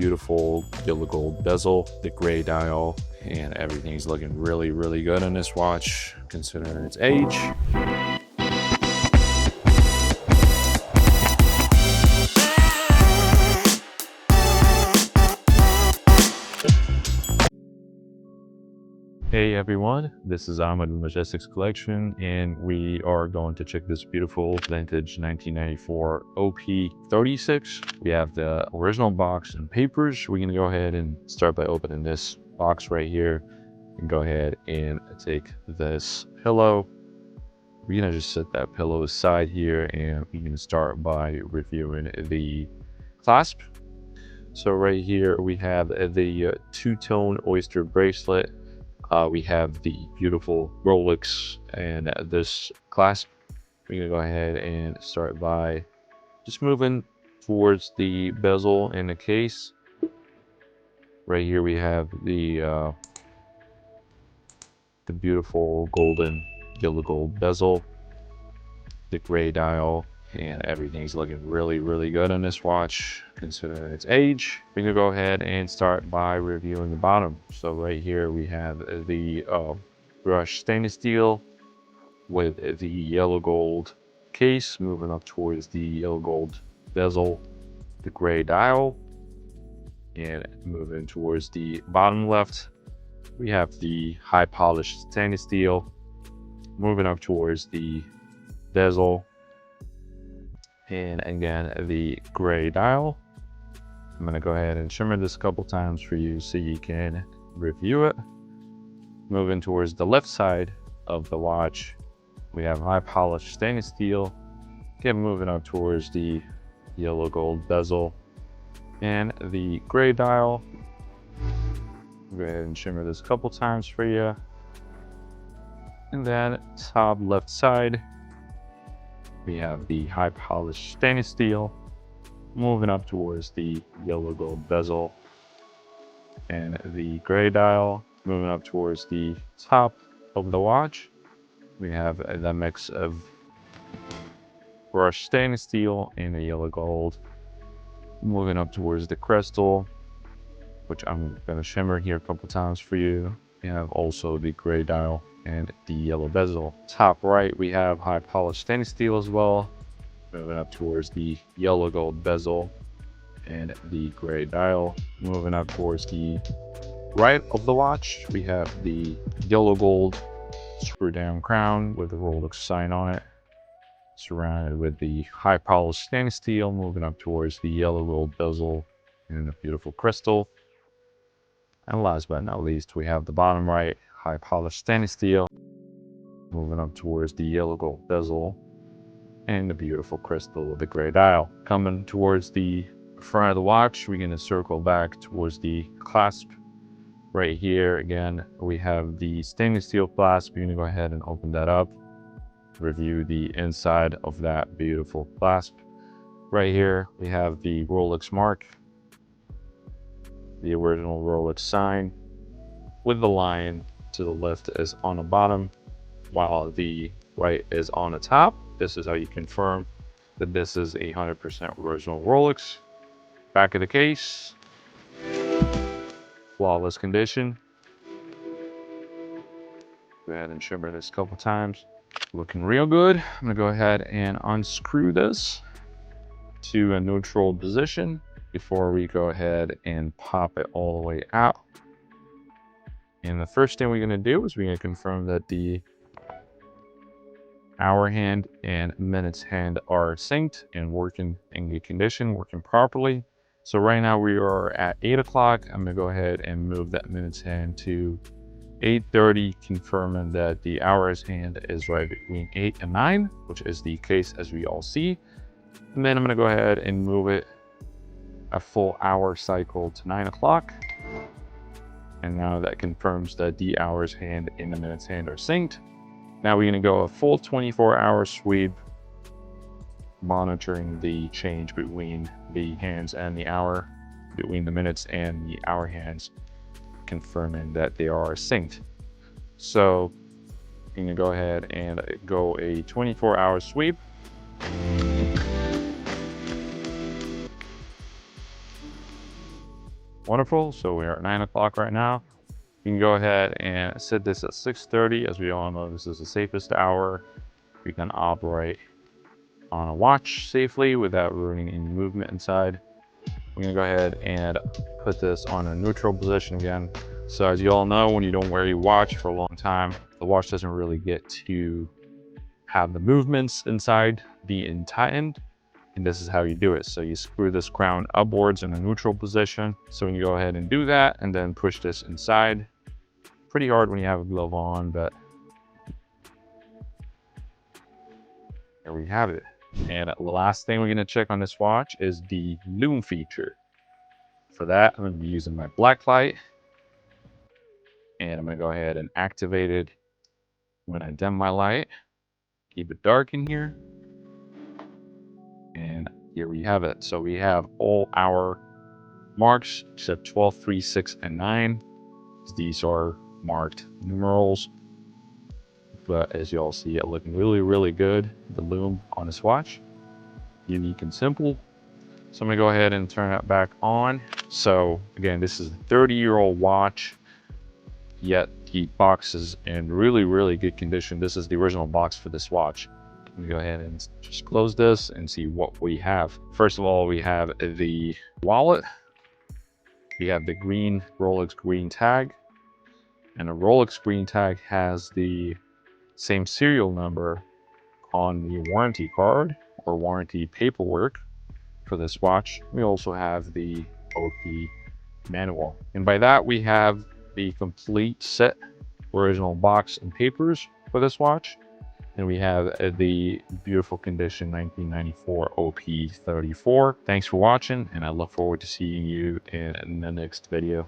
beautiful yellow gold bezel, the gray dial, and everything's looking really, really good on this watch considering its age. Hey everyone, this is Ahmed with Majestics Collection, and we are going to check this beautiful vintage 1994 OP36. We have the original box and papers. We're going to go ahead and start by opening this box right here and go ahead and take this pillow. We're going to just set that pillow aside here, and we're going to start by reviewing the clasp. So right here we have the two-tone oyster bracelet. We have the beautiful Rolex and this clasp. We're gonna go ahead and start by just moving towards the bezel in the case. Right here we have the beautiful golden yellow gold bezel, the gray dial, and everything's looking really, really good on this watch considering its age. We're gonna go ahead and start by reviewing the bottom. So right here we have the brushed stainless steel with the yellow gold case, moving up towards the yellow gold bezel, the gray dial, and moving towards the bottom left we have the high polished stainless steel, moving up towards the bezel, and again the gray dial. I'm going to go ahead and shimmer this a couple times for you so you can review it. Moving towards the left side of the watch we have high polished stainless steel, again moving up towards the yellow gold bezel and the gray dial. Go ahead and shimmer this a couple times for you. And then top left side we have the high polished stainless steel, moving up towards the yellow gold bezel and the gray dial. Moving up towards the top of the watch we have the mix of brushed stainless steel and the yellow gold. Moving up towards the crystal, which I'm going to shimmer here a couple times for you. We have also the gray dial and the yellow bezel. Top right we have high polished stainless steel as well, moving up towards the yellow gold bezel and the gray dial. Moving up towards the right of the watch we have the yellow gold screw down crown with the Rolex sign on it, surrounded with the high polished stainless steel. Moving up towards the yellow gold bezel and the beautiful crystal. And last but not least we have the bottom right high polished stainless steel, moving up towards the yellow gold bezel and the beautiful crystal with the gray dial. Coming towards the front of the watch we're going to circle back towards the clasp. Right here again we have the stainless steel clasp. We're going to go ahead and open that up, review the inside of that beautiful clasp. Right here we have the Rolex mark, the original Rolex sign with the lion to the left is on the bottom while the right is on the top. This is how you confirm that this is 100% original Rolex. Back of the case, flawless condition. Go ahead and shimmer this a couple times. Looking real good. I'm gonna go ahead and unscrew this to a neutral position before we go ahead and pop it all the way out. And the first thing we're going to do is we're going to confirm that the hour hand and minutes hand are synced and working in good condition, working properly. So right now we are at 8 o'clock. I'm going to go ahead and move that minutes hand to 8:30, confirming that the hours hand is right between 8 and 9, which is the case as we all see. And then I'm going to go ahead and move it a full hour cycle to 9 o'clock. And now that confirms that the hours hand and the minutes hand are synced. Now we're going to go a full 24-hour sweep, monitoring the change between the hands and the hour, between the minutes and the hour hands, confirming that they are synced. So I'm going to go ahead and go a 24-hour sweep. Wonderful. So we're at 9 o'clock right now. You can go ahead and set this at 6:30. As we all know, this is the safest hour we can operate on a watch safely without ruining any movement inside. We're gonna go ahead and put this on a neutral position again. So as you all know, when you don't wear your watch for a long time, the watch doesn't really get to have the movements inside be tightened. And this is how you do it. So you screw this crown upwards in a neutral position. So you go ahead and do that and then push this inside. Pretty hard when you have a glove on, but there we have it. And the last thing we're gonna check on this watch is the lume feature. For that, I'm gonna be using my black light. And I'm gonna go ahead and activate it when I dim my light. Keep it dark in here. And here we have it. So we have all our marks except 12, 3, 6, and 9. These are marked numerals. But as you all see, it looking really, really good. The lume on this watch, unique and simple. So I'm gonna go ahead and turn it back on. So again, this is a 30-year-old watch, yet the box is in really, really good condition. This is the original box for this watch. Let me go ahead and just close this and see what we have. First of all, we have the wallet. We have the green Rolex green tag, and a Rolex green tag has the same serial number on the warranty card or warranty paperwork for this watch. We also have the OP manual, and by that we have the complete set, original box and papers for this watch. And we have the beautiful condition 1994 OP34. Thanks for watching, and I look forward to seeing you in the next video.